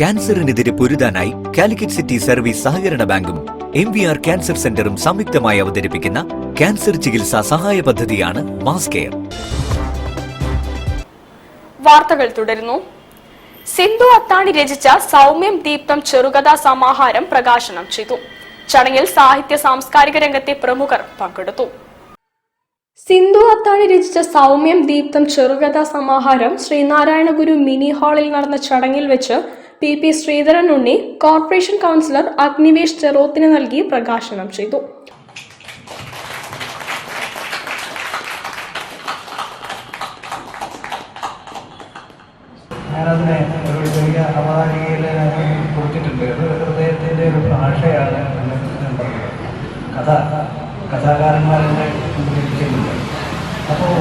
ക്യാൻസറിനെതിരെ പൊരുതാനായി Calicut city service സഹകരണ ബാങ്കും MVR cancer സെന്ററും സംയുക്തമായി അവതരിപ്പിക്കുന്ന ക്യാൻസർ ചികിത്സാ സഹായ പദ്ധതിയാണ് മാസ് കെയർ. വാർത്തകൾ തുടരുന്നു. സിന്ധു അത്താണി രചിച്ച സൗമ്യം ദീപ്തം ചെറുകഥാ സമാഹാരം പ്രകാശനം ചെയ്തു. ചടങ്ങിൽ സാഹിത്യ സാംസ്കാരിക രംഗത്തെ പ്രമുഖർ പങ്കെടുത്തു. സിന്ധു അത്താണി രചിച്ച സൗമ്യം ദീപ്തം ചെറുകഥാ സമാഹാരം ശ്രീനാരായണ ഗുരു മിനി ഹാളിൽ നടന്ന ചടങ്ങിൽ വെച്ച് PP ശ്രീധരൻ ഉണ്ണി കോർപ്പറേഷൻ കൗൺസിലർ അഗ്നിവേഷ് ചെറോത്തിന് നൽകി പ്രകാശനം ചെയ്തു. ഞാനതിനെ ഒരു ചെറിയ അവതാരികയിൽ കൊടുത്തിട്ടുണ്ട്. ഹൃദയത്തിൻ്റെ ഒരു ഭാഷയാണ് ഞാൻ പറഞ്ഞത്. കഥാകാരന്മാരെ ലഭിക്കുന്നുണ്ട്. അപ്പോൾ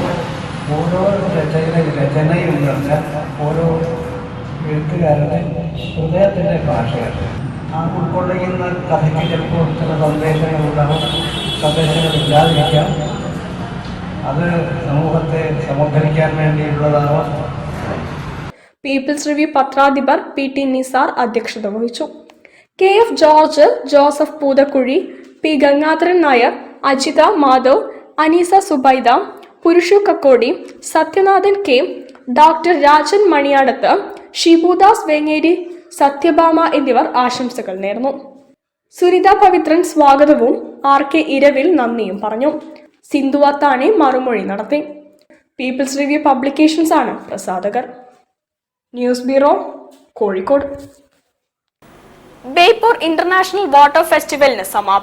ഓരോ രചനയും പറഞ്ഞാൽ ഓരോ എഴുത്തുകാരുടെ ഹൃദയത്തിൻ്റെ ഭാഷയാണ്. ആ ഉൾക്കൊള്ളുന്ന കഥയ്ക്ക് ചിലപ്പോൾ ചില സന്ദേശങ്ങളുണ്ടാവും, സന്ദേശങ്ങളില്ലാതിരിക്കാം. അത് സമൂഹത്തെ സമുദ്ധരിക്കാൻ വേണ്ടിയുള്ളതാവാം. പീപ്പിൾസ് റിവ്യൂ പത്രാധിപർ PT നിസാർ അധ്യക്ഷത വഹിച്ചു. KF George, Joseph Poothakkuzhi, P Gangadharan Nair, Ajitha Madhav, Aneesa Subaida, Purushu Kakkodi, Sathyanathan K, doctor Rajan Maniyadath, Shibudas Vengeri, Sathyabhama എന്നിവർ ആശംസകൾ നേർന്നു. സുനിത പവിത്രൻ സ്വാഗതവും RK ഇരവിൽ നന്ദിയും പറഞ്ഞു. സിന്ധു അത്താണി മറുമൊഴി നടത്തി. പീപ്പിൾസ് റിവ്യൂ പബ്ലിക്കേഷൻസ് ആണ് പ്രസാധകർ. News bureau, Kozhikode. Beypore international water ഫെസ്റ്റിവലിന് സമാപനം.